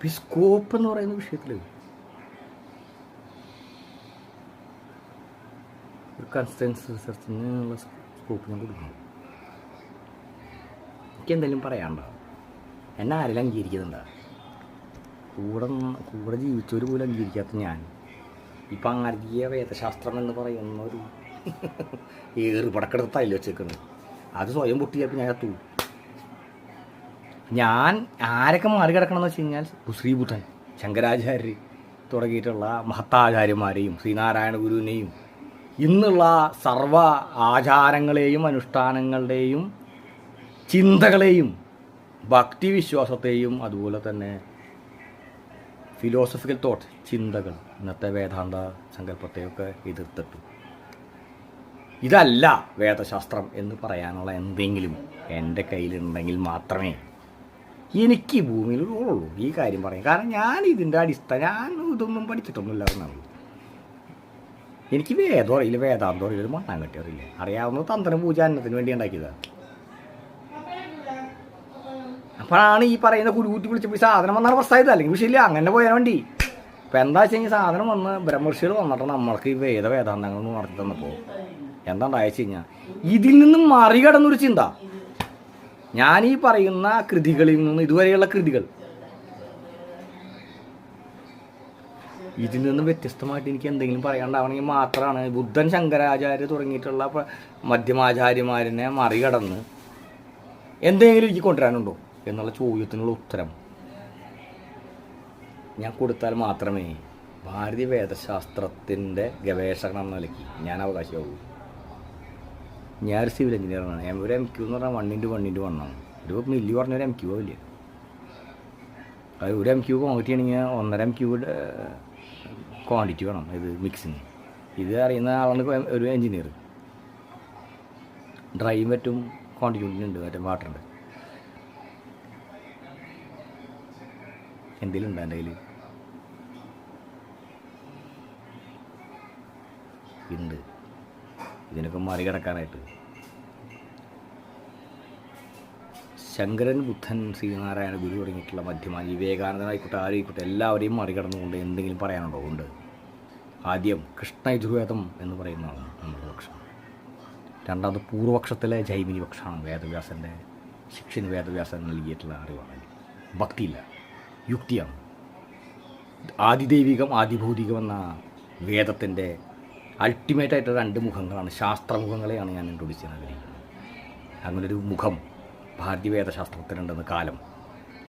ഈ സ്കോപ്പ് എന്ന് പറയുന്ന വിഷയത്തിൽ ഒരു കൺസിസ്റ്റൻസ് റിസർച്ചിനുള്ള സ്കോപ്പ് ഞാൻ കൊടുക്കണം. എനിക്ക് എന്തെങ്കിലും പറയാനുണ്ടോ? എന്നെ ആരെങ്കിലും അംഗീകരിക്കുന്നുണ്ടോ? കൂടെ ജീവിച്ചവർ പോലും അംഗീകരിക്കാത്ത ഞാൻ ഇപ്പം അങ്ങാർഗീയ വേദശാസ്ത്രം എന്ന് പറയുന്ന ഒരു ഏറുപടക്കെടുത്ത് തയ്യിൽ വെച്ചേക്കുന്നത്. അത് സ്വയം പൊട്ടിയപ്പോൾ ഞാൻ എത്തു. ഞാൻ ആരൊക്കെ മറികടക്കണമെന്ന് വെച്ച് കഴിഞ്ഞാൽ ശ്രീബുദ്ധൻ, ശങ്കരാചാര്യർ തുടങ്ങിയിട്ടുള്ള മഹത്താചാര്യന്മാരെയും ശ്രീനാരായണ ഗുരുവിനെയും ഇന്നുള്ള സർവ ആചാരങ്ങളെയും അനുഷ്ഠാനങ്ങളുടെയും ചിന്തകളെയും ഭക്തിവിശ്വാസത്തെയും അതുപോലെ തന്നെ ഫിലോസഫിക്കൽ തോട്ട് ചിന്തകൾ ഇന്നത്തെ വേദാന്ത സങ്കല്പത്തെയൊക്കെ എതിർത്തിട്ടു. ഇതല്ല വേദശാസ്ത്രം എന്ന് പറയാനുള്ള എന്തെങ്കിലും എൻ്റെ കയ്യിലുണ്ടെങ്കിൽ മാത്രമേ എനിക്ക് ഭൂമിയിൽ ഉള്ളൂ ഈ കാര്യം പറയും. കാരണം ഞാൻ ഇതിൻ്റെ ഞാൻ ഇതൊന്നും പഠിച്ചിട്ടൊന്നുമില്ല എന്നാണ്. എനിക്ക് വേദം അറിയില്ല, വേദാന്തം അറിയില്ല, ഒരു മണ്ണാങ്കട്ടി അറിയില്ല. അറിയാവുന്നത് തന്ത്രം പൂജ അന്നത്തിന് വേണ്ടി ഉണ്ടാക്കിയതാണ്. അപ്പോഴാണ് ഈ പറയുന്ന കുരുകൂട്ടി വിളിച്ചപ്പോൾ സാധനം വന്നാണ് പ്രശ്നമായത്. അല്ലെങ്കിൽ വിഷയമില്ല, അങ്ങനെ പോയാൽ വേണ്ടി. ഇപ്പം എന്താ വെച്ച് കഴിഞ്ഞാൽ സാധനം വന്ന് ബ്രഹ്മർഷികൾ വന്നിട്ട് നമ്മൾക്ക് ഈ വേദാന്തങ്ങളൊന്നും നടത്തി തന്നപ്പോൾ എന്താ ഉണ്ടായെന്ന് കഴിഞ്ഞാൽ ഇതിൽ നിന്നും മറികടന്നൊരു ചിന്ത. ഞാൻ ഈ പറയുന്ന കൃതികളിൽ നിന്ന് ഇതുവരെയുള്ള കൃതികൾ ഇതിൽ നിന്നും വ്യത്യസ്തമായിട്ട് എനിക്ക് എന്തെങ്കിലും പറയാണ്ടാവണമെങ്കിൽ മാത്രമാണ് ബുദ്ധൻ, ശങ്കരാചാര്യ തുടങ്ങിയിട്ടുള്ള മധ്യമാചാര്യന്മാരിനെ മറികടന്ന് എന്തെങ്കിലും എനിക്ക് കൊണ്ടുവരാനുണ്ടോ എന്നുള്ള ചോദ്യത്തിനുള്ള ഉത്തരം ഞാൻ കൊടുത്താൽ മാത്രമേ ഭാരതീയ വേദശാസ്ത്രത്തിൻ്റെ ഗവേഷകൻ എന്ന നിലയ്ക്ക് ഞാൻ അവകാശമാകൂ. ഞാനൊരു സിവിൽ എഞ്ചിനീയറാണ്. ഒരു MQ എന്ന് പറഞ്ഞാൽ 1x1x1 ആണ്. ഒരു മില്ലി പറഞ്ഞൊരു MQ ആവില്ല. അത് ഒരു MQ ക്വാണ്ടിറ്റി ആണെങ്കിൽ 1.5 MQ ക്വാണ്ടിറ്റി വേണം ഇത് മിക്സിങ്. ഇത് അറിയുന്ന ആളാണ് ഒരു എഞ്ചിനീയർ. ഡ്രൈയും പറ്റും ക്വാണ്ടിറ്റി ഉണ്ട്, മറ്റേ വാട്ടറുണ്ട്. എന്തെങ്കിലും ഉണ്ടോ എൻ്റെ കയ്യിൽ? ഉണ്ട്. ഇതിനൊക്കെ മറികടക്കാനായിട്ട് ശങ്കരൻ, ബുദ്ധൻ, ശ്രീനാരായണ ഗുരു തുടങ്ങിയിട്ടുള്ള മധ്യമായി വിവേകാനന്ദനായിക്കോട്ടെ ആരായിക്കോട്ടെ എല്ലാവരെയും മറികടന്നുകൊണ്ട് എന്തെങ്കിലും പറയാനുണ്ടോ? ഉണ്ട്. ആദ്യം കൃഷ്ണ യജുർവേദം എന്ന് പറയുന്നതാണ് നമ്മുടെ പക്ഷം. രണ്ടാമത് പൂർവപക്ഷത്തിലെ ജൈമിനി പക്ഷമാണ്. വേദവ്യാസൻ്റെ ശിക്ഷന് വേദവ്യാസൻ നൽകിയിട്ടുള്ള അറിവാണ്. ഭക്തിയില്ല, യുക്തിയാണ്. ആദിദൈവികം ആദിഭൗതികം എന്ന വേദത്തിൻ്റെ അൾട്ടിമേറ്റായിട്ട് 2 മുഖങ്ങളാണ്, ശാസ്ത്രമുഖങ്ങളെയാണ് ഞാൻ ഇൻട്രൊഡ്യൂസ് ചെയ്യാൻ ആഗ്രഹിക്കുന്നത്. അങ്ങനൊരു മുഖം ഭാരതീയ വേദശാസ്ത്രത്തിനുണ്ടെന്ന് കാലം